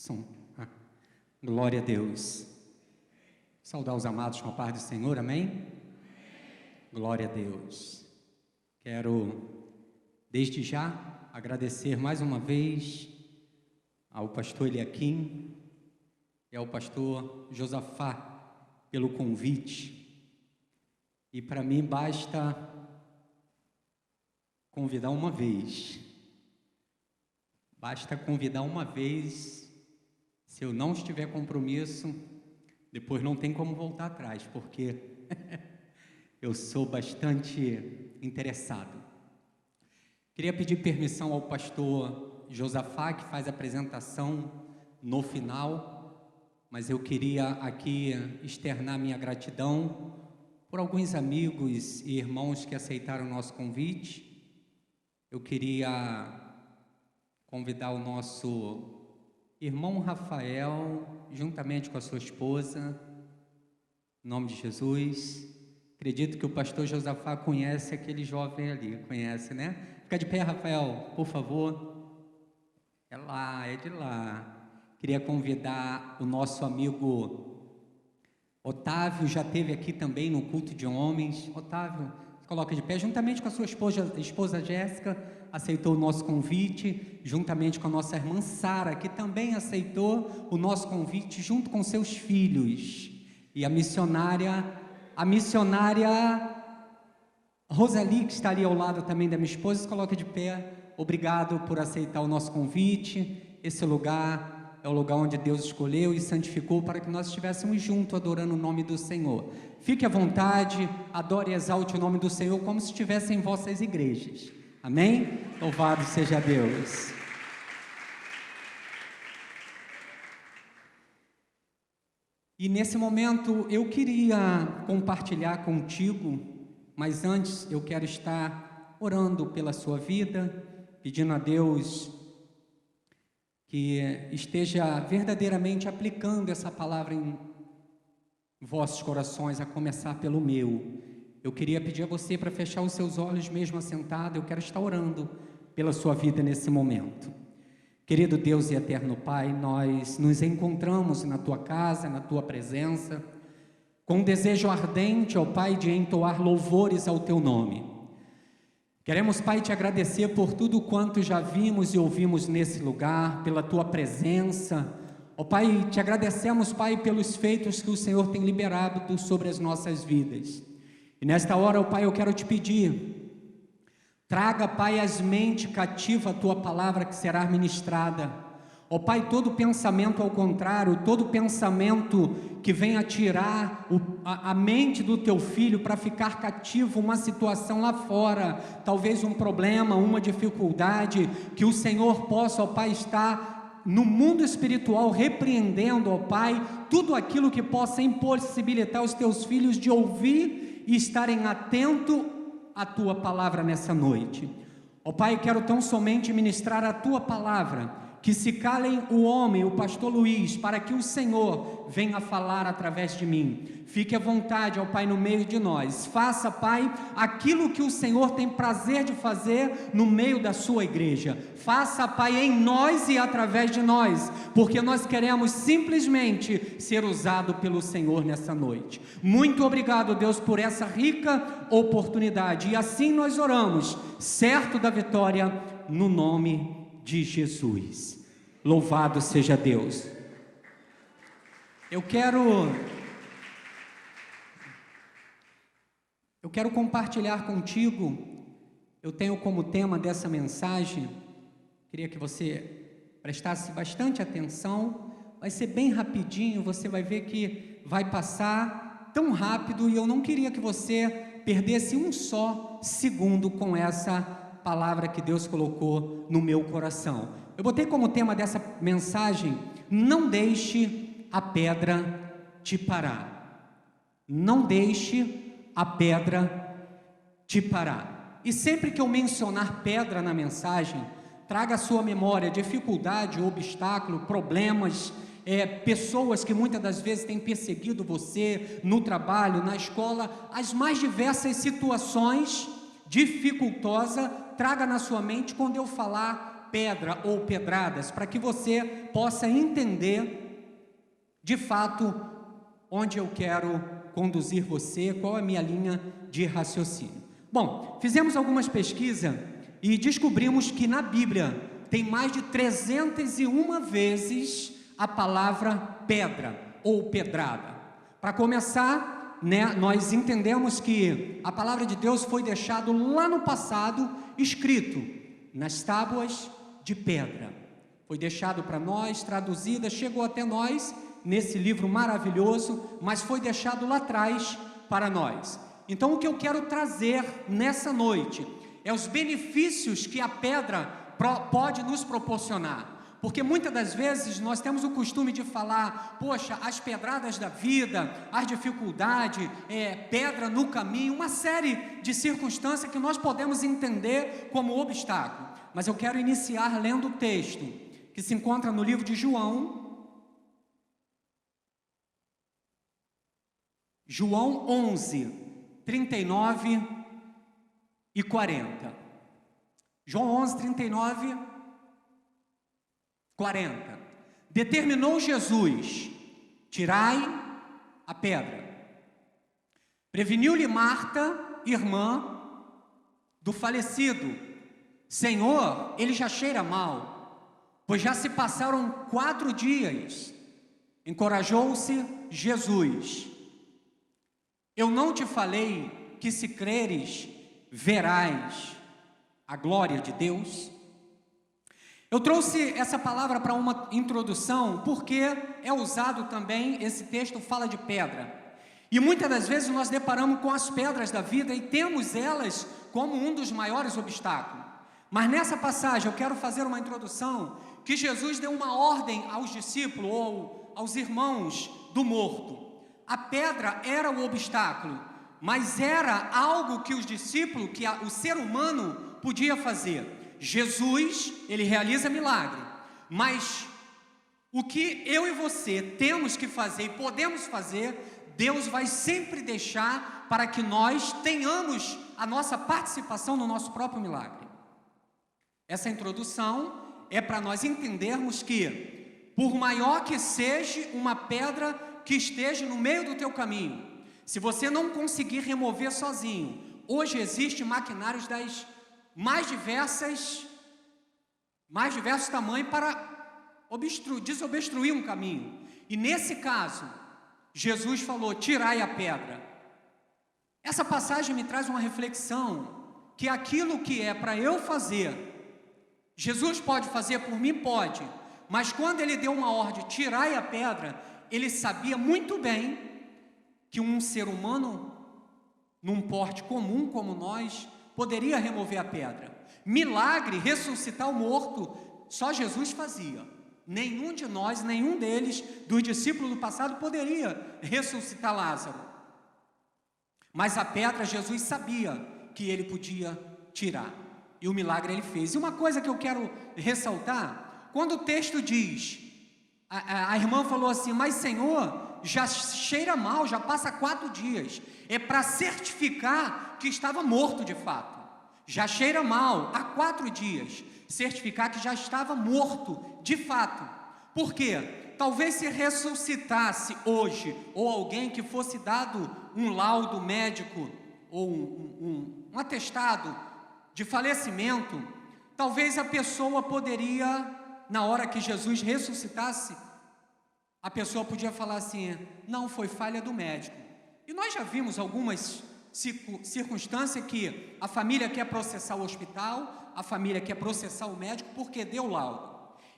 Som. Glória a Deus. Saudar os amados com a paz do Senhor, amém? Glória a Deus. Quero, desde já, agradecer mais uma vez ao pastor Eliakim e ao pastor Josafá pelo convite. E para mim basta convidar uma vez. Basta convidar uma vez. Se eu não estiver compromisso, depois não tem como voltar atrás, porque eu sou bastante interessado. Queria pedir permissão ao pastor Josafá, que faz a apresentação no final, mas eu queria aqui externar minha gratidão por alguns amigos e irmãos que aceitaram o nosso convite. Eu queria convidar o nosso irmão Rafael, juntamente com a sua esposa, em nome de Jesus. Acredito que o pastor Josafá conhece aquele jovem ali, conhece, né? Fica de pé, Rafael, por favor. É lá, é de lá. Queria convidar o nosso amigo Otávio, já esteve aqui também no culto de homens. Otávio, se coloca de pé, juntamente com a sua esposa Jéssica, aceitou o nosso convite, juntamente com a nossa irmã Sara, que também aceitou o nosso convite, junto com seus filhos. E a missionária Rosali, que está ali ao lado também da minha esposa, se coloca de pé. Obrigado por aceitar o nosso convite. Esse lugar é o lugar onde Deus escolheu e santificou para que nós estivéssemos juntos adorando o nome do Senhor. Fique à vontade, adore e exalte o nome do Senhor como se estivesse em vossas igrejas. Amém? Louvado seja Deus. E nesse momento eu queria compartilhar contigo, mas antes eu quero estar orando pela sua vida, pedindo a Deus que esteja verdadeiramente aplicando essa palavra em vossos corações, a começar pelo meu. Eu queria pedir a você para fechar os seus olhos mesmo assentado. Eu quero estar orando pela sua vida nesse momento. Querido Deus e eterno Pai, nós nos encontramos na Tua casa, na Tua presença, com um desejo ardente, ó Pai, de entoar louvores ao Teu nome. Queremos, Pai, Te agradecer por tudo quanto já vimos e ouvimos nesse lugar, pela Tua presença. Ó Pai, Te agradecemos, Pai, pelos feitos que o Senhor tem liberado sobre as nossas vidas. E nesta hora, ó Pai, eu quero Te pedir, traga, Pai, às mentes cativa a Tua palavra que será ministrada. Ó Pai, todo pensamento ao contrário, todo pensamento que venha tirar a mente do Teu Filho para ficar cativo uma situação lá fora, talvez um problema, uma dificuldade, que o Senhor possa, ó Pai, estar no mundo espiritual repreendendo, ó Pai, tudo aquilo que possa impossibilitar os Teus filhos de ouvir e estarem atentos à Tua palavra nessa noite. Ó Pai, quero tão somente ministrar a Tua palavra, que se calem o homem, o pastor Luiz, para que o Senhor venha falar através de mim. Fique à vontade, ó Pai, no meio de nós. Faça, Pai, aquilo que o Senhor tem prazer de fazer no meio da sua igreja. Faça, Pai, em nós e através de nós, porque nós queremos simplesmente ser usado pelo Senhor nessa noite. Muito obrigado, Deus, por essa rica oportunidade. E assim nós oramos, certo da vitória, no nome de Jesus. Louvado seja Deus. Eu quero compartilhar contigo. Eu tenho como tema dessa mensagem, queria que você prestasse bastante atenção. Vai ser bem rapidinho, você vai ver que vai passar tão rápido, e eu não queria que você perdesse um só segundo com essa palavra que Deus colocou no meu coração. Eu botei como tema dessa mensagem: não deixe a pedra te parar. Não deixe a pedra te parar. E sempre que eu mencionar pedra na mensagem, traga à sua memória dificuldade, obstáculo, problemas, pessoas que muitas das vezes têm perseguido você no trabalho, na escola, as mais diversas situações dificultosas. Traga na sua mente quando eu falar pedra ou pedradas, para que você possa entender de fato onde eu quero conduzir você, qual é a minha linha de raciocínio. Bom, fizemos algumas pesquisas e descobrimos que na Bíblia tem mais de 301 vezes a palavra pedra ou pedrada. Para começar, nós entendemos que a palavra de Deus foi deixada lá no passado, escrito nas tábuas de pedra. Foi deixado para nós, traduzida, chegou até nós nesse livro maravilhoso, mas foi deixado lá atrás para nós. Então, o que eu quero trazer nessa noite é os benefícios que a pedra pode nos proporcionar. Porque muitas das vezes nós temos o costume de falar, poxa, as pedradas da vida, as dificuldades, pedra no caminho, uma série de circunstâncias que nós podemos entender como obstáculo. Mas eu quero iniciar lendo o texto que se encontra no livro de João 11, 39 e 40. João 11, 39, 40. Determinou Jesus: tirai a pedra. Preveniu-lhe Marta, irmã do falecido: Senhor, ele já cheira mal, pois já se passaram 4 dias. Encorajou-se Jesus: eu não te falei que se creres, verás a glória de Deus? Eu trouxe essa palavra para uma introdução, porque é usado também, esse texto fala de pedra. E muitas das vezes nós deparamos com as pedras da vida e temos elas como um dos maiores obstáculos. Mas nessa passagem eu quero fazer uma introdução, que Jesus deu uma ordem aos discípulos ou aos irmãos do morto. A pedra era o obstáculo, mas era algo que os discípulos, que o ser humano podia fazer. Jesus, ele realiza milagre, mas o que eu e você temos que fazer e podemos fazer, Deus vai sempre deixar para que nós tenhamos a nossa participação no nosso próprio milagre. Essa introdução é para nós entendermos que, por maior que seja uma pedra que esteja no meio do teu caminho, se você não conseguir remover sozinho, hoje existem maquinários das mais diversos tamanhos para desobstruir um caminho. E nesse caso, Jesus falou: tirai a pedra. Essa passagem me traz uma reflexão, que aquilo que é para eu fazer, Jesus pode fazer por mim? Pode. Mas quando ele deu uma ordem, tirai a pedra, ele sabia muito bem que um ser humano, num porte comum como nós, poderia remover a pedra. Milagre, ressuscitar o morto, só Jesus fazia. Nenhum de nós, nenhum deles, dos discípulos do passado, poderia ressuscitar Lázaro. Mas a pedra, Jesus sabia que ele podia tirar. E o milagre ele fez. E uma coisa que eu quero ressaltar, quando o texto diz, a irmã falou assim: mas Senhor, já cheira mal, já passa 4 dias. É para certificar que estava morto de fato. Já cheira mal há 4 dias. Certificar que já estava morto de fato. Por quê? Talvez se ressuscitasse hoje, ou alguém que fosse dado um laudo médico, ou um atestado de falecimento, talvez a pessoa poderia, na hora que Jesus ressuscitasse, a pessoa podia falar assim: não, foi falha do médico. E nós já vimos algumas circunstâncias que a família quer processar o hospital, a família quer processar o médico porque deu laudo.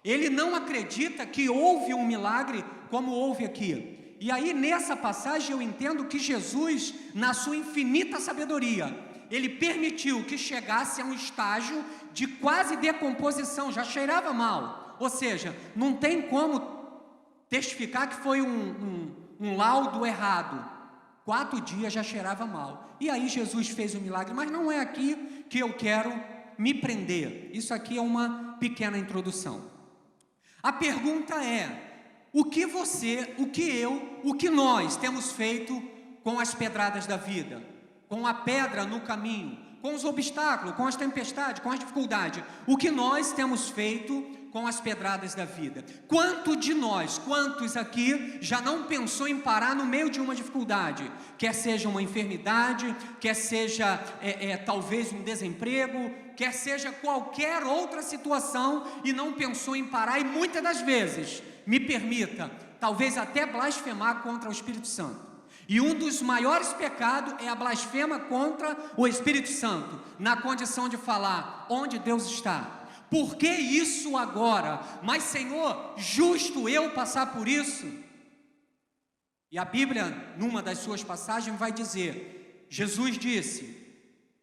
Ele não acredita que houve um milagre como houve aqui. E aí nessa passagem eu entendo que Jesus, na sua infinita sabedoria, ele permitiu que chegasse a um estágio de quase decomposição, já cheirava mal. Ou seja, não tem como testificar que foi um laudo errado. 4 dias já cheirava mal. E aí Jesus fez o milagre, mas não é aqui que eu quero me prender. Isso aqui é uma pequena introdução. A pergunta é: o que você, o que eu, o que nós temos feito com as pedradas da vida? Com a pedra no caminho, com os obstáculos, com as tempestades, com as dificuldades. O que nós temos feito com as pedradas da vida? Quantos aqui já não pensou em parar no meio de uma dificuldade? Quer seja uma enfermidade, quer seja talvez um desemprego, quer seja qualquer outra situação, e não pensou em parar, e muitas das vezes, me permita, talvez até blasfemar contra o Espírito Santo. E um dos maiores pecados é a blasfema contra o Espírito Santo, na condição de falar: onde Deus está? Por que isso agora? Mas Senhor, justo eu passar por isso? E a Bíblia, numa das suas passagens, vai dizer, Jesus disse: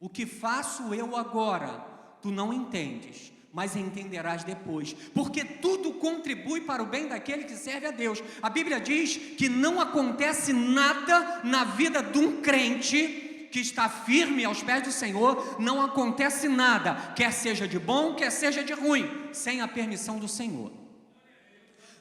o que faço eu agora, tu não entendes, mas entenderás depois, porque tudo contribui para o bem daquele que serve a Deus. A Bíblia diz que não acontece nada na vida de um crente que está firme aos pés do Senhor, não acontece nada, quer seja de bom, quer seja de ruim, sem a permissão do Senhor.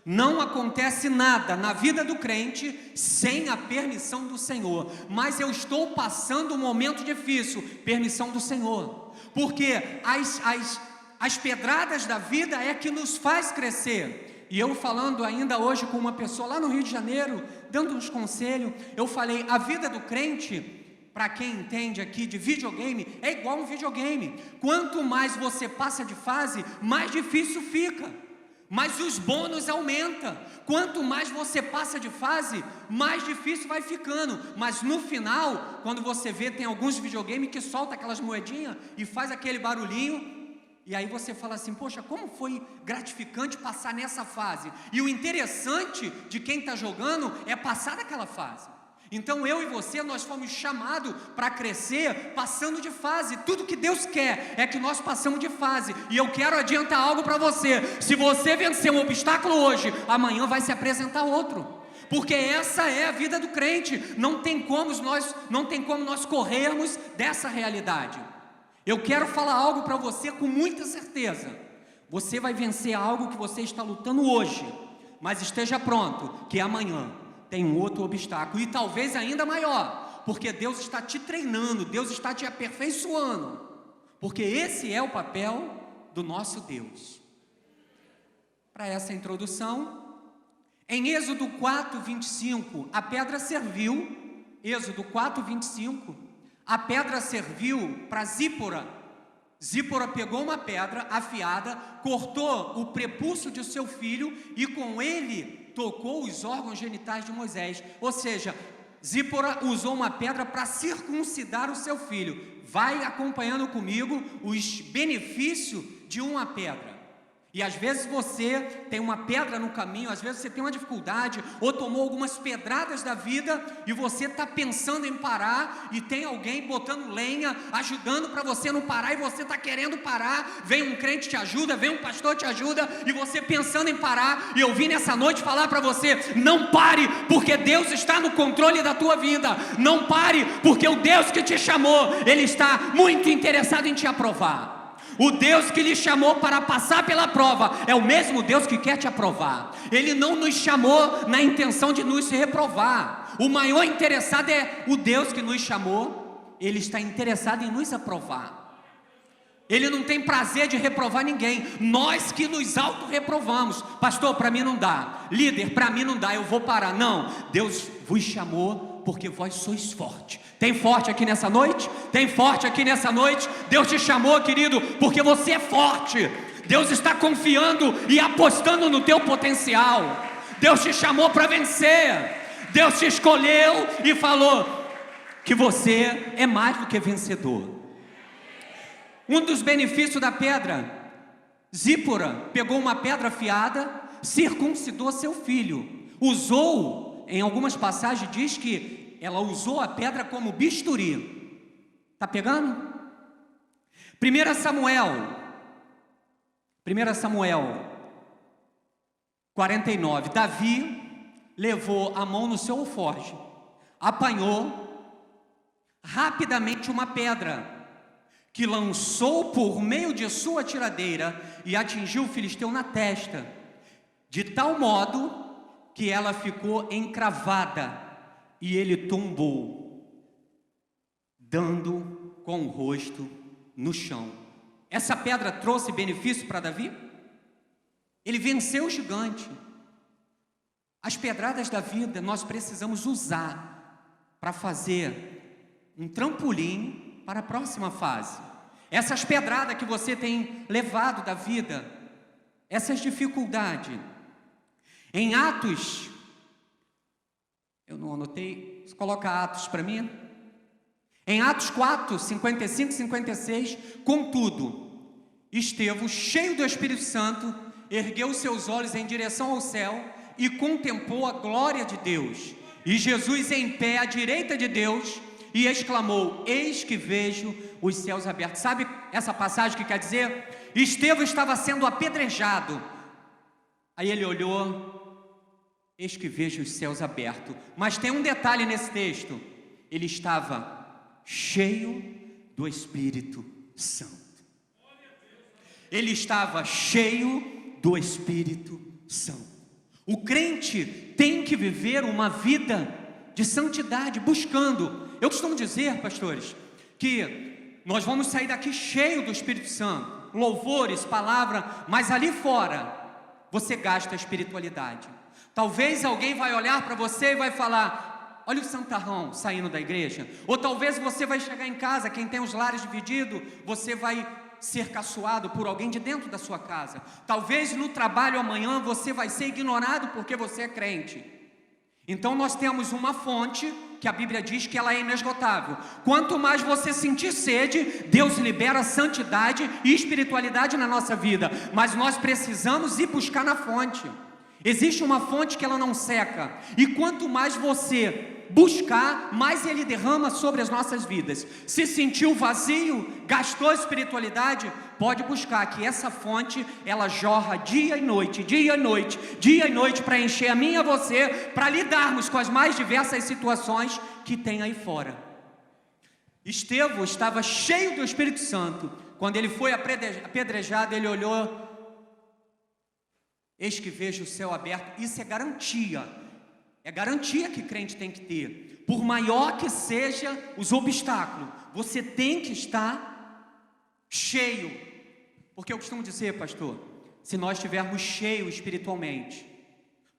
Não acontece nada na vida do crente sem a permissão do Senhor. Mas eu estou passando um momento difícil, permissão do Senhor, porque as pedradas da vida é que nos faz crescer. E eu falando ainda hoje com uma pessoa lá no Rio de Janeiro, dando uns conselhos, eu falei, a vida do crente, para quem entende aqui de videogame, é igual um videogame. Quanto mais você passa de fase, mais difícil fica, mas os bônus aumentam. Quanto mais você passa de fase, mais difícil vai ficando, mas no final, quando você vê, tem alguns videogames que soltam aquelas moedinhas e faz aquele barulhinho. E aí você fala assim, poxa, como foi gratificante passar nessa fase. E o interessante de quem está jogando é passar daquela fase. Então eu e você, nós fomos chamados para crescer passando de fase. Tudo que Deus quer é que nós passamos de fase. E eu quero adiantar algo para você. Se você vencer um obstáculo hoje, amanhã vai se apresentar outro. Porque essa é a vida do crente. Não tem como nós corrermos dessa realidade. Eu quero falar algo para você com muita certeza. Você vai vencer algo que você está lutando hoje, mas esteja pronto, que amanhã tem um outro obstáculo, e talvez ainda maior, porque Deus está te treinando, Deus está te aperfeiçoando, porque esse é o papel do nosso Deus. Para essa introdução, em Êxodo 4:25, a pedra serviu, Êxodo 4:25, a pedra serviu para Zípora. Zípora pegou uma pedra afiada, cortou o prepúcio de seu filho e com ele tocou os órgãos genitais de Moisés. Ou seja, Zípora usou uma pedra para circuncidar o seu filho. Vai acompanhando comigo os benefícios de uma pedra. E às vezes você tem uma pedra no caminho, às vezes você tem uma dificuldade, ou tomou algumas pedradas da vida, e você está pensando em parar, e tem alguém botando lenha, ajudando para você não parar, e você está querendo parar, vem um crente te ajuda, vem um pastor te ajuda, e você pensando em parar, e eu vim nessa noite falar para você, não pare, porque Deus está no controle da tua vida, não pare, porque o Deus que te chamou, Ele está muito interessado em te aprovar. O Deus que lhe chamou para passar pela prova é o mesmo Deus que quer te aprovar. Ele não nos chamou na intenção de nos reprovar. O maior interessado é o Deus que nos chamou. Ele está interessado em nos aprovar. Ele não tem prazer de reprovar ninguém. Nós que nos auto-reprovamos. Pastor, para mim não dá. Líder, para mim não dá, eu vou parar. Não, Deus vos chamou porque vós sois forte. Tem forte aqui nessa noite? Tem forte aqui nessa noite? Deus te chamou, querido, porque você é forte. Deus está confiando e apostando no teu potencial. Deus te chamou para vencer. Deus te escolheu e falou que você é mais do que vencedor. Um dos benefícios da pedra, Zípora pegou uma pedra afiada, circuncidou seu filho, usou, em algumas passagens diz que ela usou a pedra como bisturi. Está pegando? 1 Samuel 49, Davi levou a mão no seu alforje, apanhou rapidamente uma pedra, que lançou por meio de sua tiradeira e atingiu o filisteu na testa, de tal modo que ela ficou encravada e ele tombou, dando com o rosto no chão. Essa pedra trouxe benefício para Davi? Ele venceu o gigante. As pedradas da vida nós precisamos usar para fazer um trampolim para a próxima fase. Essas pedradas que você tem levado da vida, essas dificuldades. Em Atos, eu não anotei, você coloca Atos para mim. Em Atos 4, 55 e 56, contudo, Estevão, cheio do Espírito Santo, ergueu seus olhos em direção ao céu e contemplou a glória de Deus. E Jesus em pé à direita de Deus, e exclamou: eis que vejo os céus abertos. Sabe essa passagem que quer dizer? Estevão estava sendo apedrejado. Aí ele olhou: eis que vejo os céus abertos. Mas tem um detalhe nesse texto: ele estava cheio do Espírito Santo. Ele estava cheio do Espírito Santo. O crente tem que viver uma vida de santidade, buscando. Eu costumo dizer, pastores, que nós vamos sair daqui cheio do Espírito Santo, louvores, palavra, mas ali fora você gasta a espiritualidade. Talvez alguém vai olhar para você e vai falar: olha o santarrão saindo da igreja. Ou talvez você vai chegar em casa, quem tem os lares divididos, você vai ser caçoado por alguém de dentro da sua casa. Talvez no trabalho amanhã você vai ser ignorado porque você é crente. Então nós temos uma fonte que a Bíblia diz que ela é inesgotável. Quanto mais você sentir sede, Deus libera santidade e espiritualidade na nossa vida. Mas nós precisamos ir buscar na fonte. Existe uma fonte que ela não seca. E quanto mais você buscar, mais Ele derrama sobre as nossas vidas. Se sentiu vazio, gastou espiritualidade, pode buscar, que essa fonte, ela jorra dia e noite, dia e noite, dia e noite, para encher a mim e a você, para lidarmos com as mais diversas situações que tem aí fora. Estevão estava cheio do Espírito Santo. Quando ele foi apedrejado, ele olhou: eis que vejo o céu aberto. Isso é garantia. É garantia que crente tem que ter. Por maior que seja os obstáculos, você tem que estar cheio. Porque eu costumo dizer, pastor, se nós estivermos cheios espiritualmente,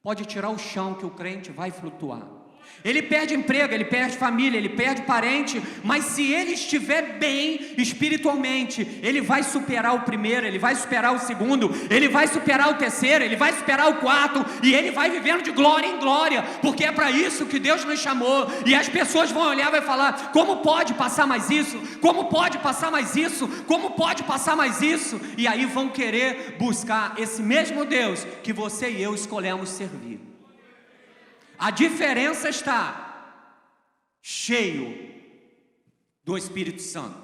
pode tirar o chão que o crente vai flutuar. Ele perde emprego, ele perde família, ele perde parente, mas se ele estiver bem espiritualmente, ele vai superar o primeiro, ele vai superar o segundo, ele vai superar o terceiro, ele vai superar o quarto, e ele vai vivendo de glória em glória, porque é para isso que Deus nos chamou. E as pessoas vão olhar e vai falar: como pode passar mais isso? Como pode passar mais isso? Como pode passar mais isso? E aí vão querer buscar esse mesmo Deus que você e eu escolhemos servir. A diferença está cheio do Espírito Santo.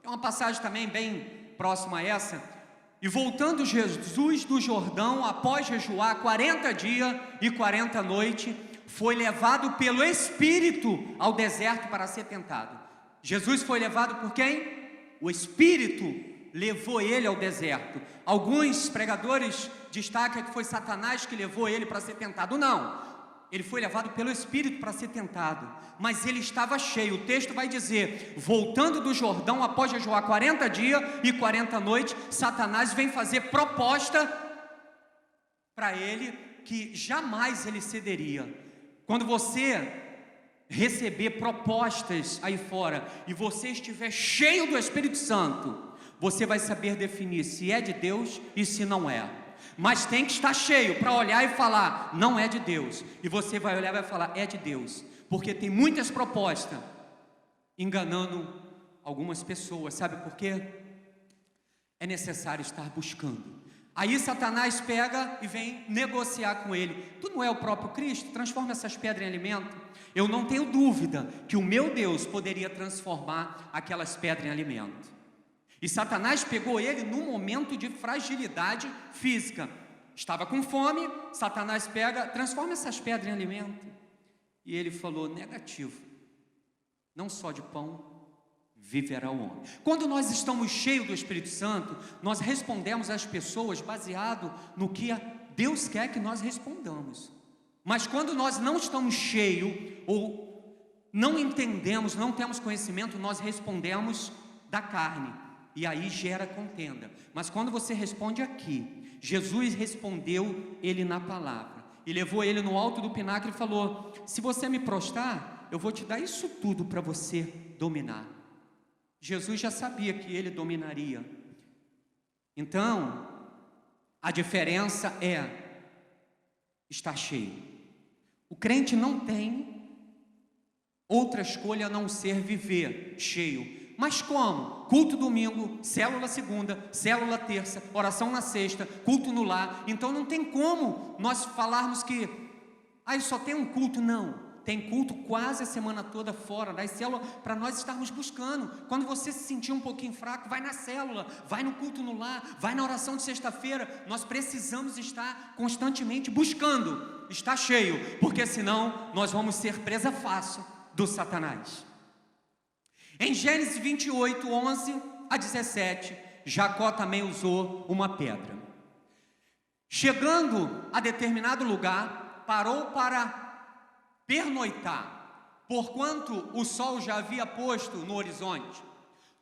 Tem uma passagem também bem próxima a essa. E voltando Jesus do Jordão, após jejuar 40 dias e 40 noites, foi levado pelo Espírito ao deserto para ser tentado. Jesus foi levado por quem? O Espírito levou ele ao deserto. Alguns pregadores destacam que foi Satanás que levou ele para ser tentado. Não. Ele foi levado pelo Espírito para ser tentado, mas ele estava cheio. O texto vai dizer: voltando do Jordão, após jejuar 40 dias e 40 noites, Satanás vem fazer proposta para ele que jamais ele cederia. Quando você receber propostas aí fora e você estiver cheio do Espírito Santo, você vai saber definir se é de Deus e se não é. Mas tem que estar cheio para olhar e falar: não é de Deus. E você vai olhar e vai falar: é de Deus. Porque tem muitas propostas enganando algumas pessoas. Sabe por quê? É necessário estar buscando. Aí Satanás pega e vem negociar com ele: tu não é o próprio Cristo? Transforma essas pedras em alimento. Eu não tenho dúvida que o meu Deus poderia transformar aquelas pedras em alimento. E Satanás pegou ele num momento de fragilidade física. Estava com fome, Satanás pega: transforma essas pedras em alimento. E ele falou: negativo. Não só de pão viverá o homem. Quando nós estamos cheios do Espírito Santo, nós respondemos às pessoas baseado no que Deus quer que nós respondamos. Mas quando nós não estamos cheios, ou não entendemos, não temos conhecimento, nós respondemos da carne, e aí gera contenda. Mas quando você responde aqui, Jesus respondeu ele na palavra, e levou ele no alto do pináculo e falou: se você me prostrar, eu vou te dar isso tudo para você dominar. Jesus já sabia que ele dominaria. Então, a diferença é estar cheio. O crente não tem outra escolha a não ser viver cheio. Mas como? Culto domingo, célula segunda, célula terça, oração na sexta, culto no lar. Então não tem como nós falarmos que só tem um culto. Não, tem culto quase a semana toda fora das células, para nós estarmos buscando. Quando você se sentir um pouquinho fraco, vai na célula, vai no culto no lar, vai na oração de sexta-feira. Nós precisamos estar constantemente buscando estar cheio, porque senão nós vamos ser presa fácil do Satanás. Em Gênesis 28, 11 a 17, Jacó também usou uma pedra. Chegando a determinado lugar, parou para pernoitar, porquanto o sol já havia posto no horizonte.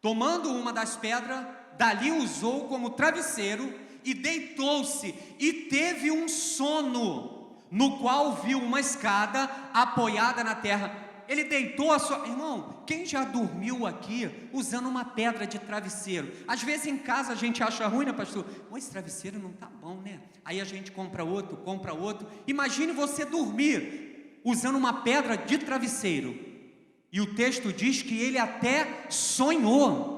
Tomando uma das pedras, dali usou como travesseiro e deitou-se, e teve um sono, no qual viu uma escada apoiada na terra. Ele deitou a sua... Irmão, quem já dormiu aqui usando uma pedra de travesseiro? Às vezes em casa a gente acha ruim, né, pastor? Esse travesseiro não está bom, né? Aí a gente compra outro. Imagine você dormir usando uma pedra de travesseiro. E o texto diz que ele até sonhou.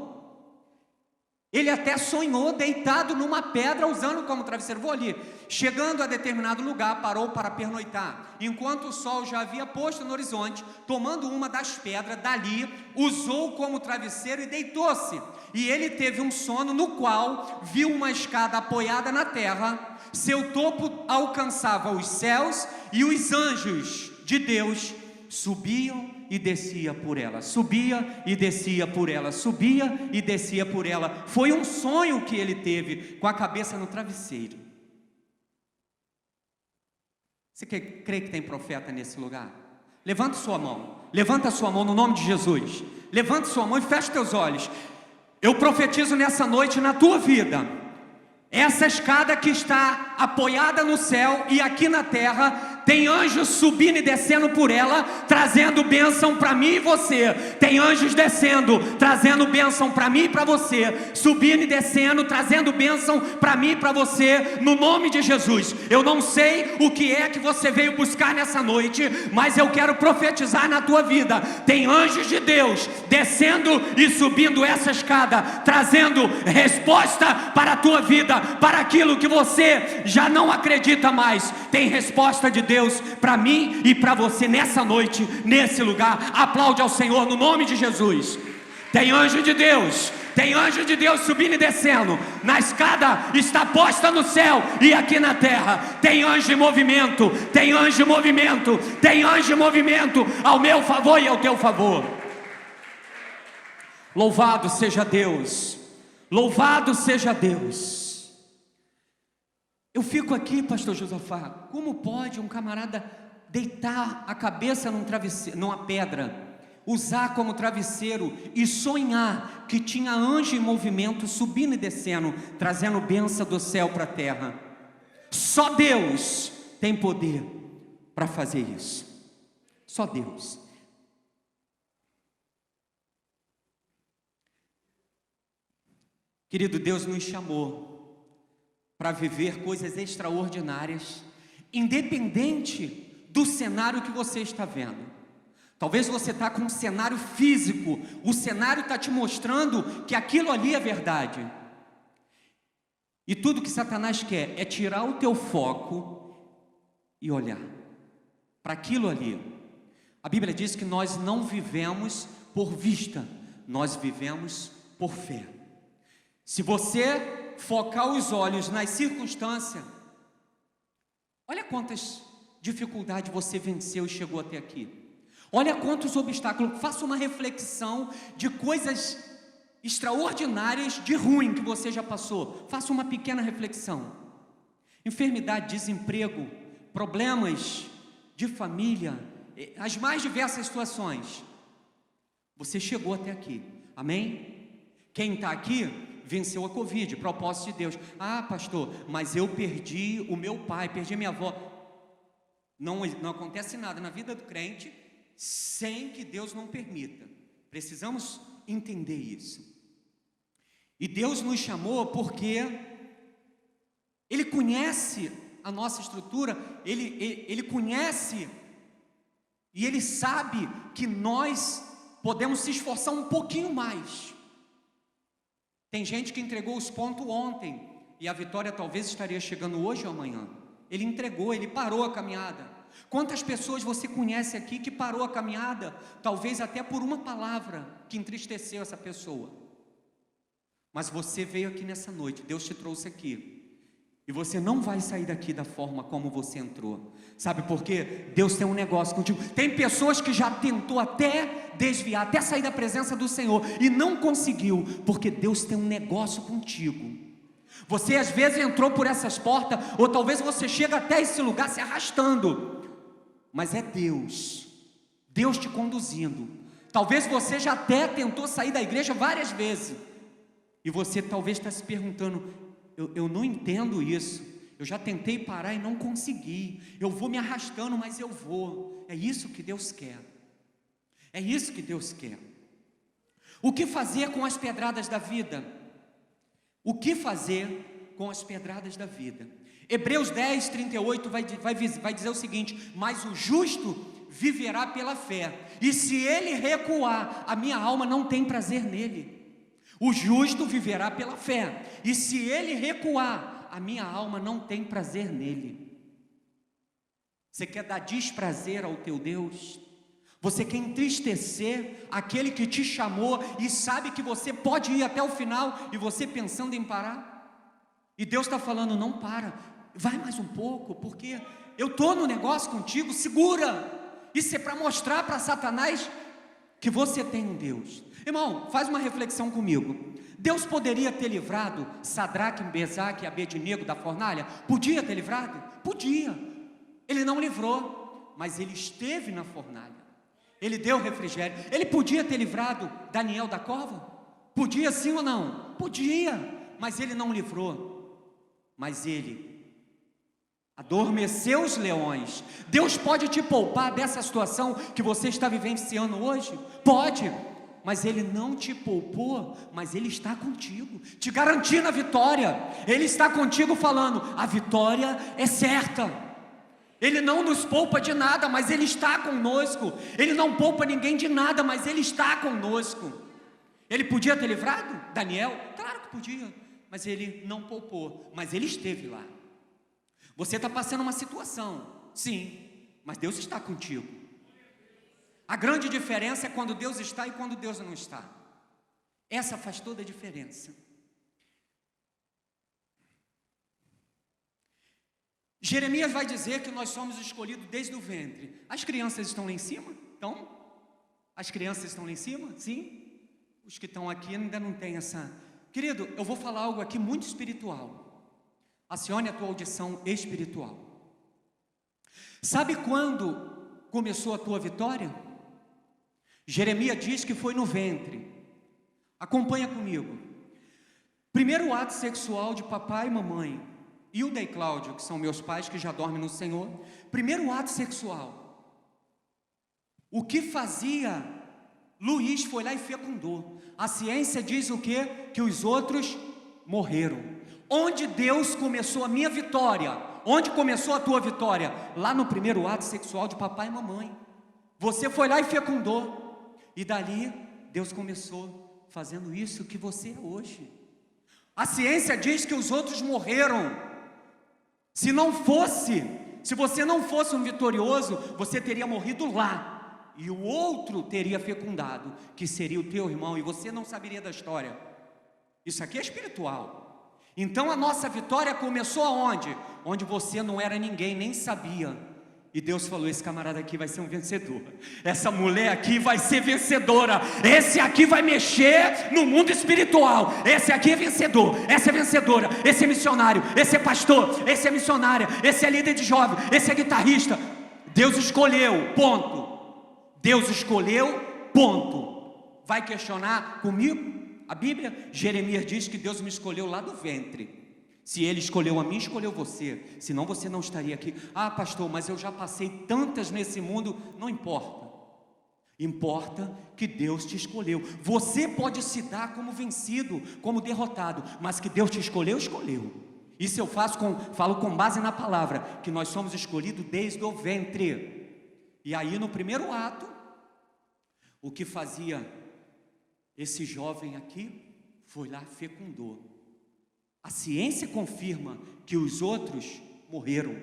Ele até sonhou deitado numa pedra usando como travesseiro. Vou ali. Chegando a determinado lugar, parou para pernoitar. Enquanto o sol já havia posto no horizonte, tomando uma das pedras, dali, usou como travesseiro e deitou-se. E ele teve um sono no qual viu uma escada apoiada na terra. Seu topo alcançava os céus, e os anjos de Deus subiam e descia por ela, subia e descia por ela, subia e descia por ela. Foi um sonho que ele teve, com a cabeça no travesseiro. Você crê que tem profeta nesse lugar? Levanta sua mão no nome de Jesus. Levanta sua mão e fecha teus olhos. Eu profetizo nessa noite na tua vida, essa escada que está apoiada no céu e aqui na terra, tem anjos subindo e descendo por ela, trazendo bênção para mim e você. Tem anjos descendo, trazendo bênção para mim e para você, subindo e descendo, trazendo bênção para mim e para você, no nome de Jesus. Eu não sei o que é que você veio buscar nessa noite, mas eu quero profetizar na tua vida. Tem anjos de Deus descendo e subindo essa escada, trazendo resposta para a tua vida, para aquilo que você já não acredita mais. Tem resposta de Deus para mim e para você nessa noite, nesse lugar. Aplaude ao Senhor no nome de Jesus. Tem anjo de Deus, tem anjo de Deus subindo e descendo. Na escada está posta no céu e aqui na terra. Tem anjo em movimento, tem anjo em movimento, tem anjo em movimento, ao meu favor e ao teu favor. Louvado seja Deus, louvado seja Deus. Eu fico aqui, pastor Josafá, como pode um camarada deitar a cabeça num travesseiro, numa pedra, usar como travesseiro e sonhar que tinha anjo em movimento, subindo e descendo, trazendo bênção do céu para a terra? Só Deus tem poder para fazer isso. Só Deus. Querido, Deus nos chamou para viver coisas extraordinárias, independente do cenário que você está vendo. Talvez você está com um cenário físico, o cenário está te mostrando que aquilo ali é verdade. E tudo que Satanás quer é tirar o teu foco e olhar para aquilo ali. A Bíblia diz que nós não vivemos por vista, nós vivemos por fé. Se você focar os olhos nas circunstâncias, olha quantas dificuldades você venceu e chegou até aqui. Olha quantos obstáculos. Faça uma reflexão de coisas extraordinárias de ruim que você já passou. Faça uma pequena reflexão. Enfermidade, desemprego, problemas de família, as mais diversas situações. Você chegou até aqui, amém? Quem está aqui venceu a Covid, propósito de Deus. Ah, pastor, mas eu perdi o meu pai, perdi minha avó. Não acontece nada na vida do crente sem que Deus não permita. Precisamos entender isso. E Deus nos chamou porque Ele conhece a nossa estrutura, Ele conhece e Ele sabe que nós podemos se esforçar um pouquinho mais. Tem gente que entregou os pontos ontem e a vitória talvez estaria chegando hoje ou amanhã. Ele entregou, ele parou a caminhada. Quantas pessoas você conhece aqui que parou a caminhada, talvez até por uma palavra que entristeceu essa pessoa? Mas você veio aqui nessa noite, Deus te trouxe aqui. E você não vai sair daqui da forma como você entrou. Sabe por quê? Deus tem um negócio contigo. Tem pessoas que já tentou até desviar, até sair da presença do Senhor e não conseguiu, porque Deus tem um negócio contigo. Você às vezes entrou por essas portas, ou talvez você chega até esse lugar se arrastando, mas é Deus te conduzindo. Talvez você já até tentou sair da igreja várias vezes, e você talvez está se perguntando, eu não entendo isso, eu já tentei parar e não consegui, eu vou me arrastando, mas eu vou. É isso que Deus quer, é isso que Deus quer. O que fazer com as pedradas da vida? O que fazer com as pedradas da vida? Hebreus 10, 38 vai dizer o seguinte: mas o justo viverá pela fé, e se ele recuar, a minha alma não tem prazer nele. O justo viverá pela fé, e se ele recuar, a minha alma não tem prazer nele. Você quer dar desprazer ao teu Deus? Você quer entristecer aquele que te chamou e sabe que você pode ir até o final, e você pensando em parar? E Deus está falando, não para, vai mais um pouco, porque eu estou no negócio contigo, segura. Isso é para mostrar para Satanás que você tem um Deus. Irmão, faz uma reflexão comigo. Deus poderia ter livrado Sadraque, Mesaque e Abednego da fornalha? Podia ter livrado? Podia. Ele não livrou, mas ele esteve na fornalha. Ele deu refrigério. Ele podia ter livrado Daniel da cova? Podia sim ou não? Podia, mas ele não livrou. Mas ele adormeceu os leões. Deus pode te poupar dessa situação que você está vivenciando hoje? Pode, mas Ele não te poupou, mas Ele está contigo, te garantindo a vitória. Ele está contigo falando, a vitória é certa. Ele não nos poupa de nada, mas Ele está conosco. Ele não poupa ninguém de nada, mas Ele está conosco. Ele podia ter livrado Daniel? Claro que podia, mas Ele não poupou, mas Ele esteve lá. Você está passando uma situação, sim, mas Deus está contigo. A grande diferença é quando Deus está e quando Deus não está. Essa faz toda a diferença. Jeremias vai dizer que nós somos escolhidos desde o ventre. As crianças estão lá em cima? Então, as crianças estão lá em cima? Sim. Os que estão aqui ainda não têm essa... Querido, eu vou falar algo aqui muito espiritual. Acione a tua audição espiritual. Sabe quando começou a tua vitória? Jeremias diz que foi no ventre. Acompanha comigo. Primeiro ato sexual de papai e mamãe, Hilda e Cláudio, que são meus pais que já dormem no Senhor. Primeiro ato sexual. O que fazia? Luiz foi lá e fecundou. A ciência diz o quê? Que os outros morreram. Onde Deus começou a minha vitória? Onde começou a tua vitória? Lá no primeiro ato sexual de papai e mamãe. Você foi lá e fecundou. E dali, Deus começou fazendo isso que você é hoje. A ciência diz que os outros morreram. Se você não fosse um vitorioso, você teria morrido lá. E o outro teria fecundado, que seria o teu irmão, e você não saberia da história. Isso aqui é espiritual. Então a nossa vitória começou aonde? Onde você não era ninguém, nem sabia. E Deus falou, esse camarada aqui vai ser um vencedor. Essa mulher aqui vai ser vencedora. Esse aqui vai mexer no mundo espiritual. Esse aqui é vencedor, essa é vencedora. Esse é missionário, esse é pastor, esse é missionária, esse é líder de jovem, esse é guitarrista. Deus escolheu, ponto. Deus escolheu, ponto. Vai questionar comigo? A Bíblia, Jeremias diz que Deus me escolheu lá do ventre. Se Ele escolheu a mim, escolheu você, senão você não estaria aqui. Ah, pastor, mas eu já passei tantas nesse mundo. Não importa, importa que Deus te escolheu. Você pode se dar como vencido, como derrotado, mas que Deus te escolheu, escolheu. Isso eu falo com base na palavra, que nós somos escolhidos desde o ventre. E aí no primeiro ato, o que fazia esse jovem aqui, foi lá, fecundou. A ciência confirma que os outros morreram.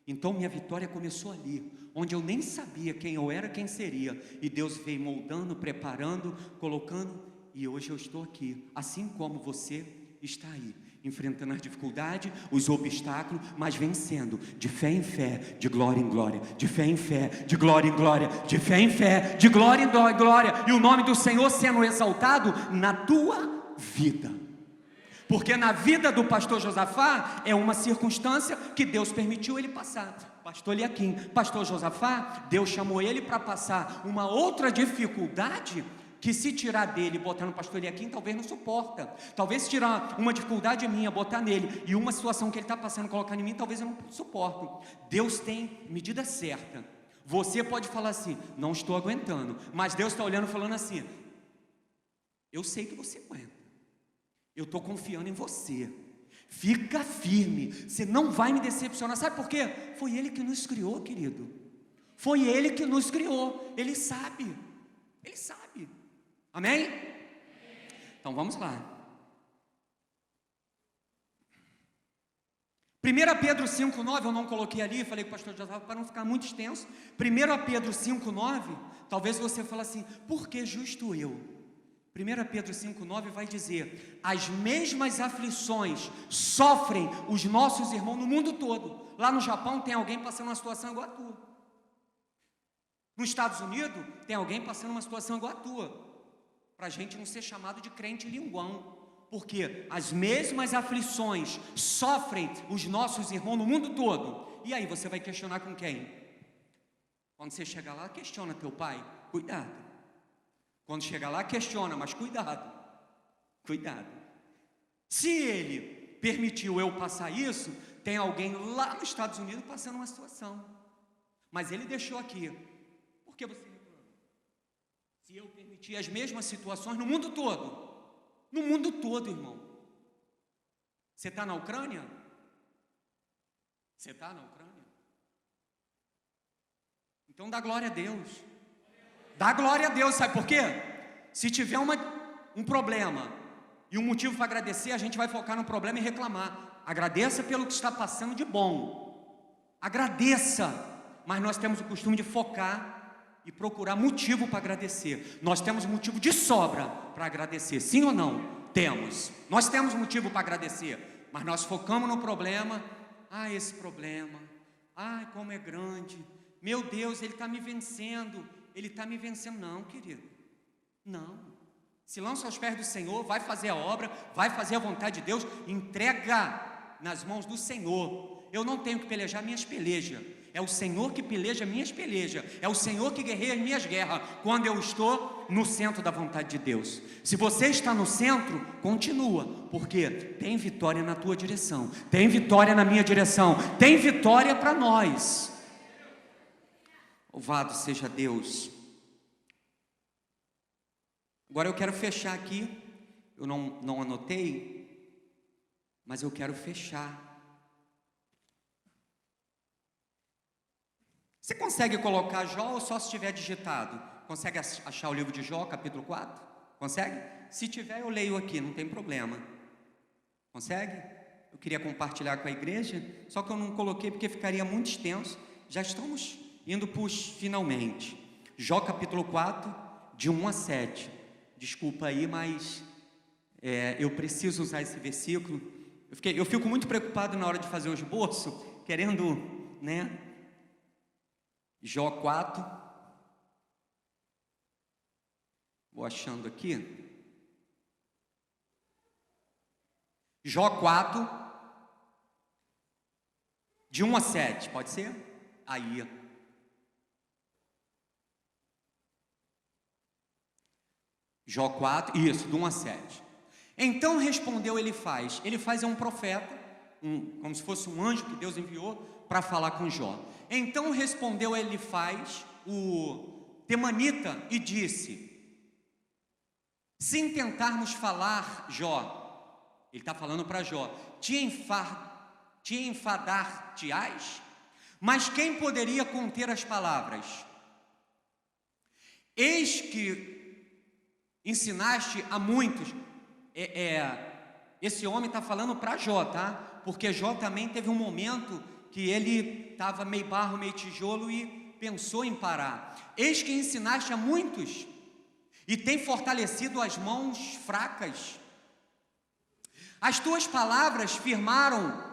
Então minha vitória começou ali, onde eu nem sabia quem eu era, quem seria. E Deus veio moldando, preparando, colocando. E hoje eu estou aqui, assim como você está aí, enfrentando as dificuldades, os obstáculos, mas vencendo, de fé em fé, de glória em glória, de fé em fé, de glória em glória, de fé em fé, de glória em glória. E o nome do Senhor sendo exaltado na tua vida. Porque na vida do pastor Josafá é uma circunstância que Deus permitiu ele passar. Pastor Eliaquim, pastor Josafá, Deus chamou ele para passar uma outra dificuldade, que se tirar dele e botar no pastor Eliaquim, talvez não suporta. Talvez se tirar uma dificuldade minha, botar nele, e uma situação que ele está passando, colocar em mim, talvez eu não suporto. Deus tem medida certa. Você pode falar assim, não estou aguentando, mas Deus está olhando e falando assim, eu sei que você aguenta. Eu estou confiando em você. Fica firme, você não vai me decepcionar. Sabe por quê? Foi Ele que nos criou, querido. Foi Ele que nos criou. Ele sabe. Ele sabe. Amém? Então vamos lá. 1 Pedro 5,9, eu não coloquei ali, falei com o pastor José para não ficar muito extenso. 1 Pedro 5,9, talvez você fale assim, por que justo eu? 1 Pedro 5,9 vai dizer, as mesmas aflições sofrem os nossos irmãos no mundo todo. Lá no Japão tem alguém passando uma situação igual a tua. Nos Estados Unidos tem alguém passando uma situação igual a tua. Para a gente não ser chamado de crente linguão. Porque as mesmas aflições sofrem os nossos irmãos no mundo todo. E aí você vai questionar com quem? Quando você chegar lá, questiona teu pai. Cuidado. Quando chegar lá, questiona, mas cuidado. Cuidado. Se ele permitiu eu passar isso, tem alguém lá nos Estados Unidos passando uma situação. Mas ele deixou aqui. Por que você reclama? Se eu permitir as mesmas situações no mundo todo. No mundo todo, irmão. Você está na Ucrânia? Você está na Ucrânia? Então dá glória a Deus. Dá glória a Deus, sabe por quê? Se tiver um problema e um motivo para agradecer, a gente vai focar no problema e reclamar. Agradeça pelo que está passando de bom. Agradeça. Mas nós temos o costume de focar e procurar motivo para agradecer. Nós temos motivo de sobra para agradecer, sim ou não? Temos. Nós temos motivo para agradecer, mas nós focamos no problema. Ah, esse problema, ai, como é grande, meu Deus, ele está me vencendo, ele está me vencendo. Não, querido, não. Se lança aos pés do Senhor, vai fazer a obra, vai fazer a vontade de Deus, entrega nas mãos do Senhor. Eu não tenho que pelejar minhas pelejas. É o Senhor que peleja minhas pelejas. É o Senhor que guerreia as minhas guerras. Quando eu estou no centro da vontade de Deus. Se você está no centro, continua. Porque tem vitória na tua direção. Tem vitória na minha direção. Tem vitória para nós. Louvado seja Deus. Agora eu quero fechar aqui. Eu não anotei. Mas eu quero fechar. Você consegue colocar Jó ou só se tiver digitado? Consegue achar o livro de Jó, capítulo 4? Consegue? Se tiver, eu leio aqui, não tem problema. Consegue? Eu queria compartilhar com a igreja, só que eu não coloquei porque ficaria muito extenso. Já estamos indo para os finalmente. Jó, capítulo 4, de 1 a 7. Desculpa aí, mas eu preciso usar esse versículo. Eu fico muito preocupado na hora de fazer o esboço, querendo, né? Jó 4, vou achando aqui, Jó 4, de 1 a 7, pode ser? Aí, Jó 4, isso, do 1 a 7. Então respondeu Elifaz. Elifaz é um profeta, como se fosse um anjo que Deus enviou para falar com Jó. Então respondeu Elifaz, o temanita, e disse: se intentarmos falar, Jó, ele está falando para Jó, te enfadar-te-ás? Mas quem poderia conter as palavras? Eis que ensinaste a muitos. Esse homem está falando para Jó, tá? Porque Jó também teve um momento que ele estava meio barro, meio tijolo e pensou em parar. Eis que ensinaste a muitos e tem fortalecido as mãos fracas. As tuas palavras firmaram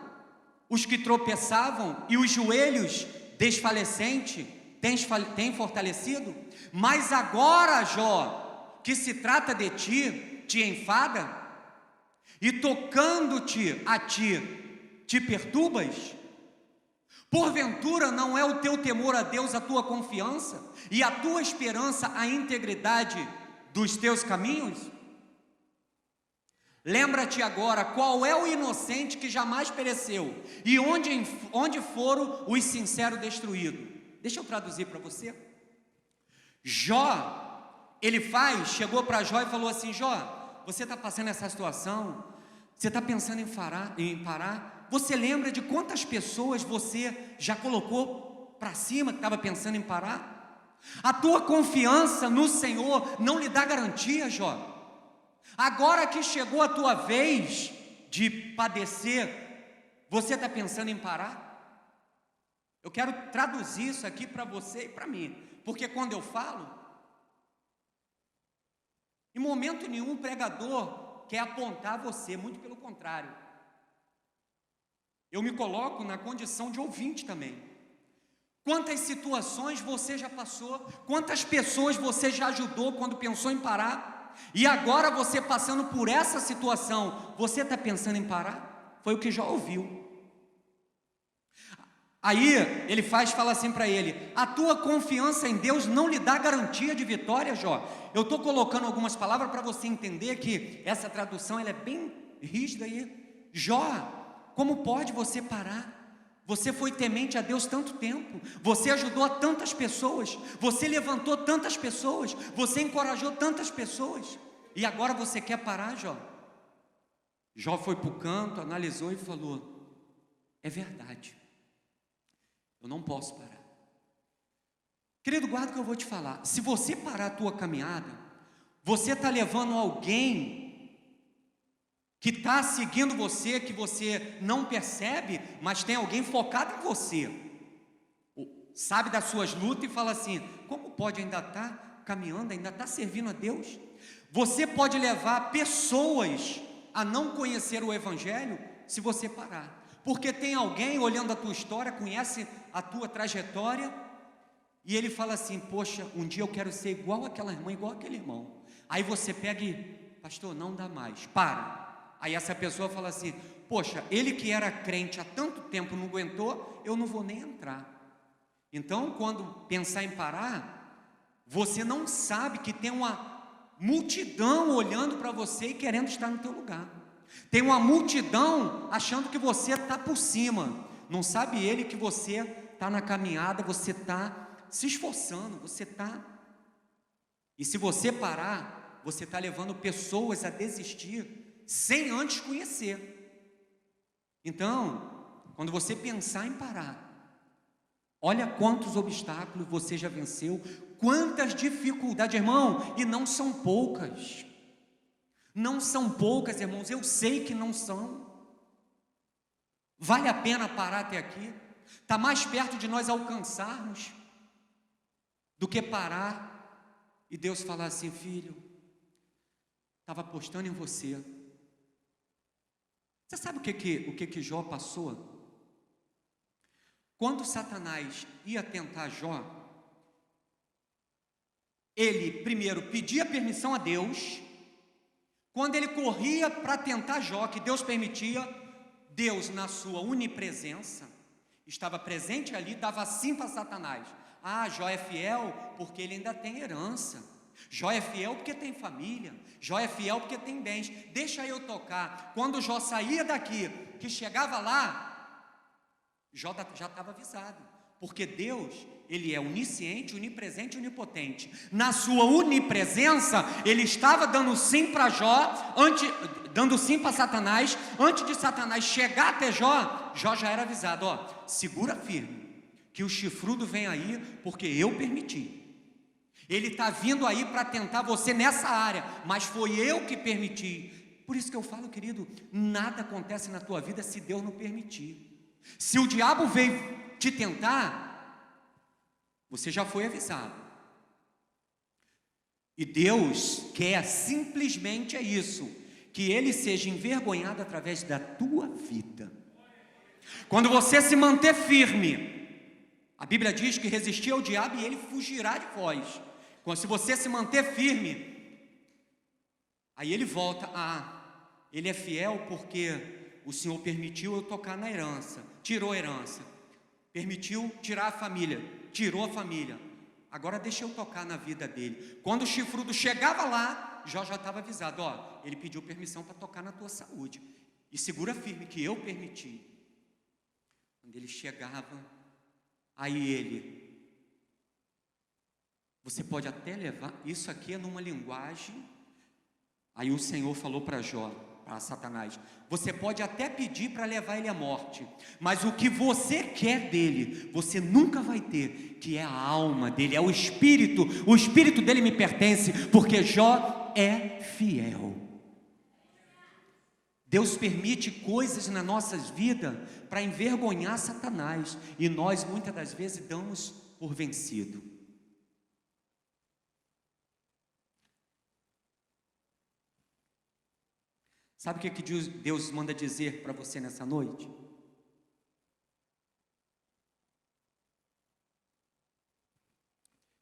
os que tropeçavam e os joelhos desfalecentes tem fortalecido. Mas agora, Jó, que se trata de ti, te enfada, e tocando-te a ti, te perturbas? Porventura não é o teu temor a Deus a tua confiança, e a tua esperança a integridade dos teus caminhos? Lembra-te agora qual é o inocente que jamais pereceu, e onde foram os sinceros destruídos. Deixa eu traduzir para você. Jó, chegou para Jó e falou assim: Jó, você está passando essa situação, você está pensando em parar, você lembra de quantas pessoas você já colocou para cima que estava pensando em parar? A tua confiança no Senhor não lhe dá garantia, Jó. Agora que chegou a tua vez de padecer, você está pensando em parar? Eu quero traduzir isso aqui para você e para mim, porque quando eu falo, em momento nenhum o pregador quer apontar você, muito pelo contrário. Eu me coloco na condição de ouvinte também. Quantas situações você já passou, quantas pessoas você já ajudou quando pensou em parar, e agora você passando por essa situação, você está pensando em parar? Foi o que Jó ouviu. Aí ele fala assim para ele: a tua confiança em Deus não lhe dá garantia de vitória, Jó. Eu estou colocando algumas palavras para você entender que essa tradução ela é bem rígida aí. Jó, como pode você parar? Você foi temente a Deus tanto tempo, você ajudou a tantas pessoas, você levantou tantas pessoas, você encorajou tantas pessoas, e agora você quer parar, Jó? Jó foi para o canto, analisou e falou: é verdade, eu não posso parar. Querido, guarda o que eu vou te falar. Se você parar a tua caminhada, você está levando alguém que está seguindo você, que você não percebe, mas tem alguém focado em você, sabe das suas lutas e fala assim: como pode ainda estar caminhando, ainda estar servindo a Deus? Você pode levar pessoas a não conhecer o Evangelho se você parar, porque tem alguém olhando a tua história, conhece a tua trajetória, e ele fala assim: poxa, um dia eu quero ser igual àquela irmã, igual àquele irmão. Aí você pega e: pastor, não dá mais, para. Aí essa pessoa fala assim: poxa, ele que era crente há tanto tempo não aguentou, eu não vou nem entrar. Então, quando pensar em parar, você não sabe que tem uma multidão olhando para você e querendo estar no teu lugar. Tem uma multidão achando que você está por cima. Não sabe ele que você está na caminhada, você está se esforçando, você está... E se você parar, você está levando pessoas a desistir sem antes conhecer. Então, quando você pensar em parar, olha quantos obstáculos você já venceu, quantas dificuldades, irmão, e não são poucas. Não são poucas, irmãos, eu sei que não são. Vale a pena parar até aqui? Está mais perto de nós alcançarmos do que parar e Deus falar assim: filho, estava apostando em você. Você sabe o que Jó passou? Quando Satanás ia tentar Jó, ele primeiro pedia permissão a Deus. Quando ele corria para tentar Jó, que Deus permitia, Deus, na sua onipresença, estava presente ali, dava sim para Satanás: ah, Jó é fiel porque ele ainda tem herança. Jó é fiel porque tem família, Jó é fiel porque tem bens, deixa eu tocar. Quando Jó saía daqui, que chegava lá, Jó já estava avisado, porque Deus, Ele é onisciente, onipresente e onipotente. Na sua onipresença, Ele estava dando sim para Jó, dando sim para Satanás. Antes de Satanás chegar até Jó, Jó já era avisado: ó, segura firme, que o chifrudo vem aí, porque eu permiti. Ele está vindo aí para tentar você nessa área, mas foi eu que permiti. Por isso que eu falo, querido, nada acontece na tua vida se Deus não permitir. Se o diabo veio te tentar, você já foi avisado. E Deus quer simplesmente isso, que ele seja envergonhado através da tua vida. Quando você se manter firme, a Bíblia diz que resistir ao diabo e ele fugirá de vós. Quando se você se manter firme, aí ele volta: ele é fiel porque o Senhor permitiu eu tocar na herança, tirou a herança. Permitiu tirar a família, tirou a família. Agora deixa eu tocar na vida dele. Quando o chifrudo chegava lá, Jó já estava avisado: ó, ele pediu permissão para tocar na tua saúde. E segura firme que eu permiti. Quando ele chegava, aí ele... Você pode até levar... Isso aqui é numa linguagem... Aí o Senhor falou para Jó, para Satanás: você pode até pedir para levar ele à morte, mas o que você quer dele, você nunca vai ter, que é a alma dele, é o espírito dele me pertence, porque Jó é fiel. Deus permite coisas nas nossas vidas para envergonhar Satanás, e nós muitas das vezes damos por vencido. Sabe o que Deus manda dizer para você nessa noite?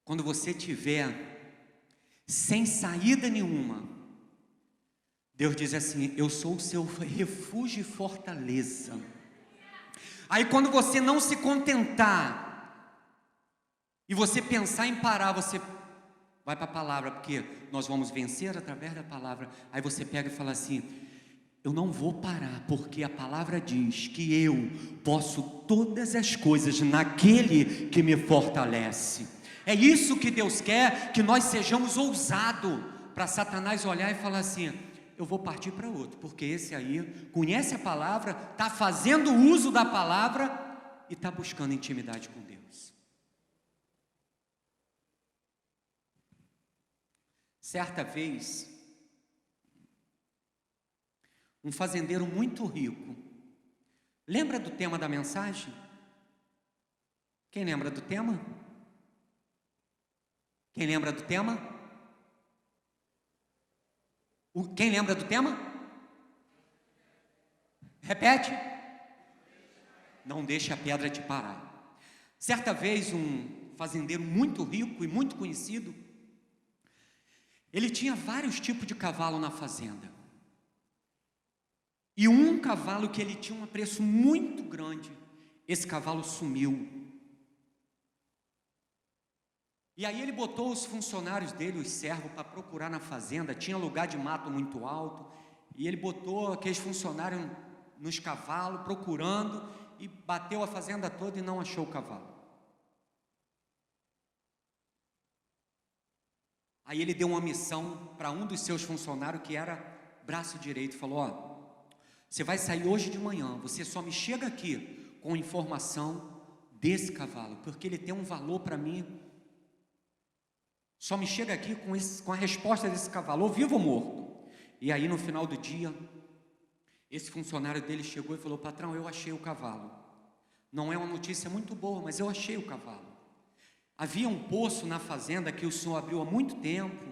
Quando você estiver sem saída nenhuma, Deus diz assim: eu sou o seu refúgio e fortaleza. Aí quando você não se contentar, e você pensar em parar, você vai para a palavra, porque nós vamos vencer através da palavra. Aí você pega e fala assim: eu não vou parar, porque a palavra diz que eu posso todas as coisas naquele que me fortalece. É isso que Deus quer, que nós sejamos ousados, para Satanás olhar e falar assim: eu vou partir para outro, porque esse aí conhece a palavra, está fazendo uso da palavra e está buscando intimidade com Deus. Certa vez, um fazendeiro muito rico, lembra do tema da mensagem? Quem lembra do tema? Quem lembra do tema? Quem lembra do tema? Repete. Não deixe a pedra te parar. Certa vez, um fazendeiro muito rico e muito conhecido, ele tinha vários tipos de cavalo na fazenda. E um cavalo que ele tinha um apreço muito grande, esse cavalo sumiu. E aí ele botou os funcionários dele, os servos, para procurar na fazenda. Tinha lugar de mato muito alto, e ele botou aqueles funcionários nos cavalos, procurando, e bateu a fazenda toda e não achou o cavalo. Aí ele deu uma missão para um dos seus funcionários, que era braço direito, falou: ó, você vai sair hoje de manhã, você só me chega aqui com informação desse cavalo, porque ele tem um valor para mim. Só me chega aqui com a resposta desse cavalo, ou vivo ou morto. E aí no final do dia, esse funcionário dele chegou e falou: patrão, eu achei o cavalo. Não é uma notícia muito boa, mas eu achei o cavalo. Havia um poço na fazenda que o senhor abriu há muito tempo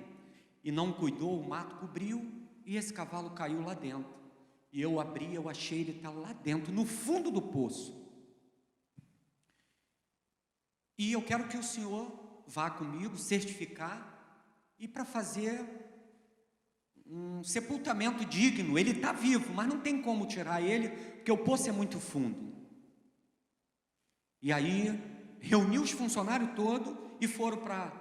e não cuidou, o mato cobriu e esse cavalo caiu lá dentro. E eu abri, eu achei, ele está lá dentro, no fundo do poço. E eu quero que o senhor vá comigo certificar e para fazer um sepultamento digno. Ele está vivo, mas não tem como tirar ele, porque o poço é muito fundo. E aí reuniu os funcionários todos e foram para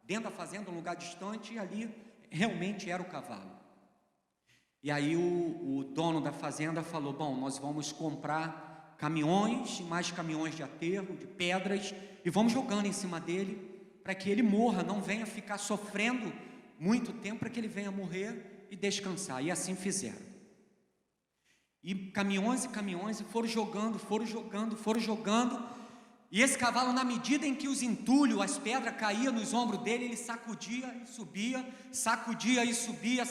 dentro da fazenda, um lugar distante, e ali realmente era o cavalo. E aí o dono da fazenda falou: bom, nós vamos comprar caminhões, mais caminhões de aterro, de pedras, e vamos jogando em cima dele, para que ele morra, não venha ficar sofrendo muito tempo, para que ele venha morrer e descansar. E assim fizeram. E caminhões, e foram jogando, e esse cavalo, na medida em que os entulhos, as pedras caíam nos ombros dele, ele sacudia e subia,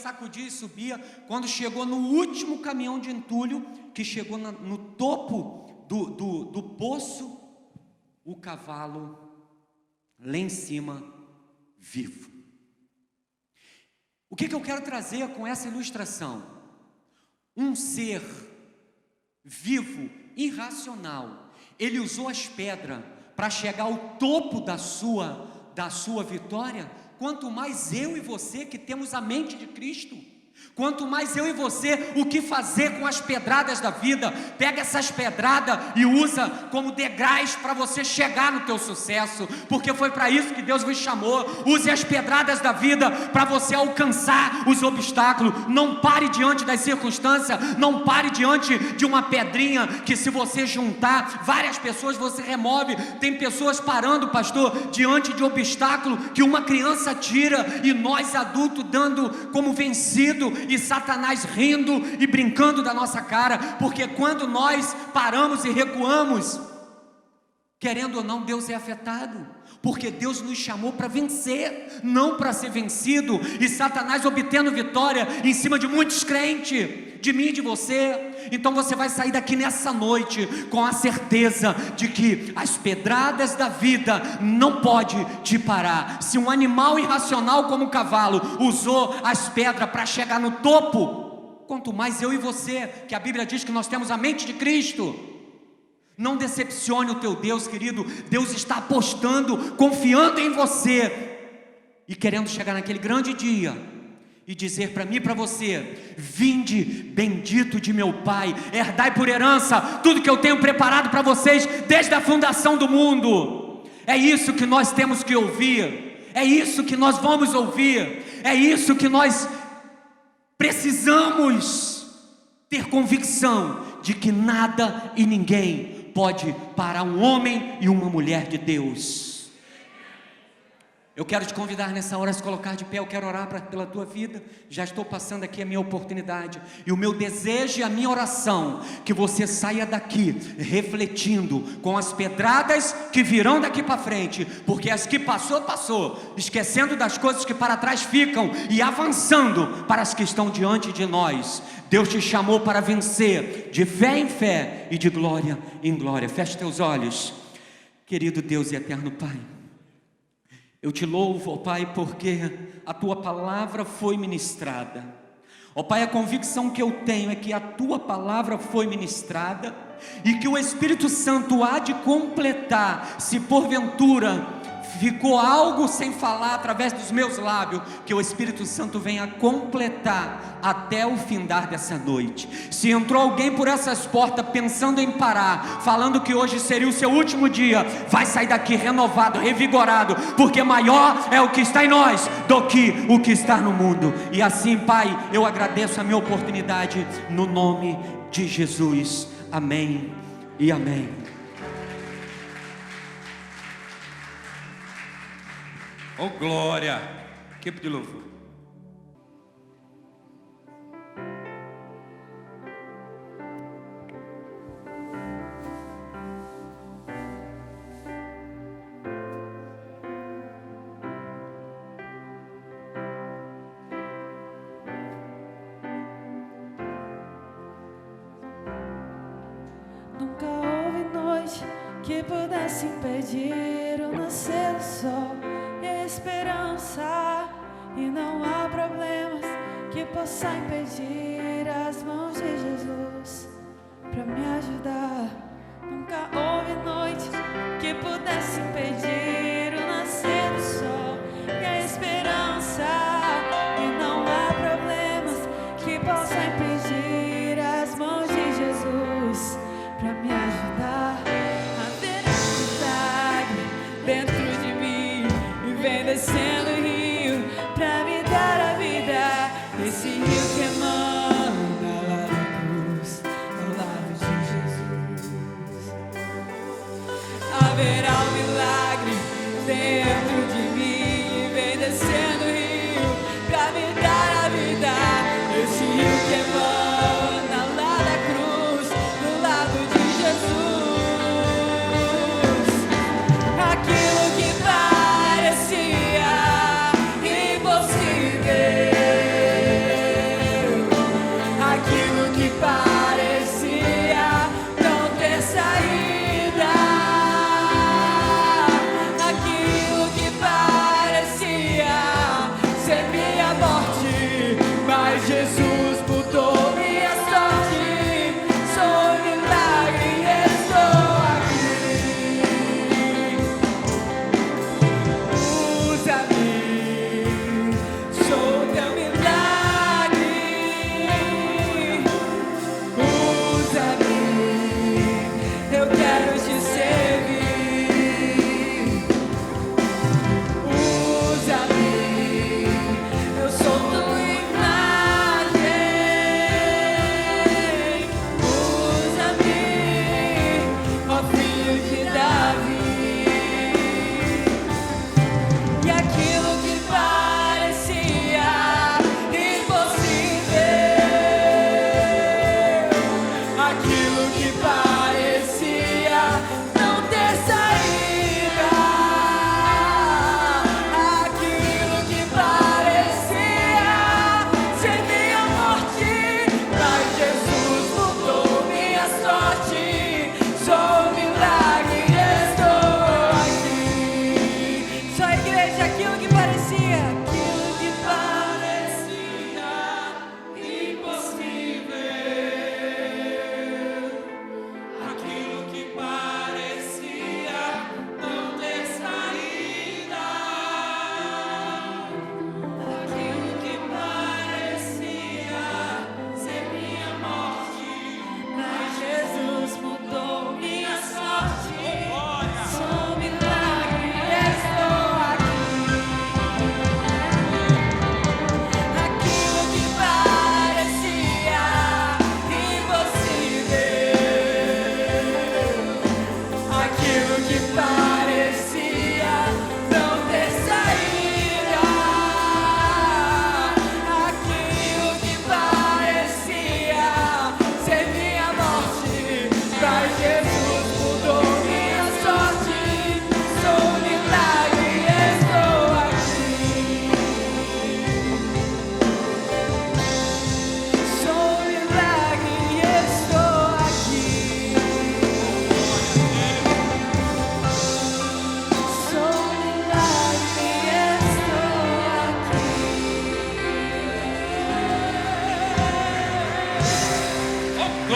quando chegou no último caminhão de entulho, que chegou no topo do poço, o cavalo lá em cima, vivo. O que eu quero trazer com essa ilustração? Um ser vivo, irracional, ele usou as pedras para chegar ao topo da sua vitória. Quanto mais eu e você que temos a mente de Cristo, quanto mais eu e você, o que fazer com as pedradas da vida? Pega essas pedradas e usa como degraus para você chegar no teu sucesso, porque foi para isso que Deus vos chamou. Use as pedradas da vida para você alcançar os obstáculos. Não pare diante das circunstâncias, não pare diante de uma pedrinha que, se você juntar várias pessoas, você remove. Tem pessoas parando, pastor, diante de obstáculo que uma criança tira, e nós adultos dando como vencido, e Satanás rindo e brincando da nossa cara, porque quando nós paramos e recuamos, querendo ou não, Deus é afetado, porque Deus nos chamou para vencer, não para ser vencido. E Satanás obtendo vitória em cima de muitos crentes, de mim e de você. Então você vai sair daqui nessa noite com a certeza de que as pedradas da vida não pode te parar. Se um animal irracional como o cavalo usou as pedras para chegar no topo, quanto mais eu e você, que a Bíblia diz que nós temos a mente de Cristo. Não decepcione o teu Deus, querido. Deus está apostando, confiando em você, e querendo chegar naquele grande dia e dizer para mim e para você: vinde bendito de meu Pai, herdai por herança tudo que eu tenho preparado para vocês desde a fundação do mundo. É isso que nós temos que ouvir, é isso que nós vamos ouvir, é isso que nós precisamos ter convicção de que nada e ninguém pode parar um homem e uma mulher de Deus. Eu quero te convidar nessa hora a se colocar de pé. Eu quero orar pela tua vida. Já estou passando aqui a minha oportunidade, e o meu desejo e a minha oração, que você saia daqui refletindo com as pedradas que virão daqui para frente, porque as que passou, esquecendo das coisas que para trás ficam e avançando para as que estão diante de nós. Deus te chamou para vencer, de fé em fé e de glória em glória. Feche teus olhos. Querido Deus e eterno Pai, eu te louvo, ó Pai, porque a tua palavra foi ministrada. Ó Pai, a convicção que eu tenho é que a tua palavra foi ministrada, e que o Espírito Santo há de completar. Se porventura ficou algo sem falar através dos meus lábios, que o Espírito Santo venha completar até o findar dessa noite. Se entrou alguém por essas portas pensando em parar, falando que hoje seria o seu último dia, vai sair daqui renovado, revigorado, porque maior é o que está em nós do que o que está no mundo. E assim, Pai, eu agradeço a minha oportunidade, no nome de Jesus. Amém e amém. Oh glória, equipe de louvor. Nunca houve noite que pudesse impedir o nascer do sol e a esperança, e não há problemas que possa impedir as mãos de Jesus para me ajudar. Nunca houve noite que pudesse impedir o nascer do sol e a esperança, e não há problemas que possa impedir as mãos de Jesus para me ajudar. A veracidade dentro de mim vem descendo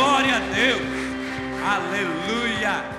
Glória a Deus. Aleluia.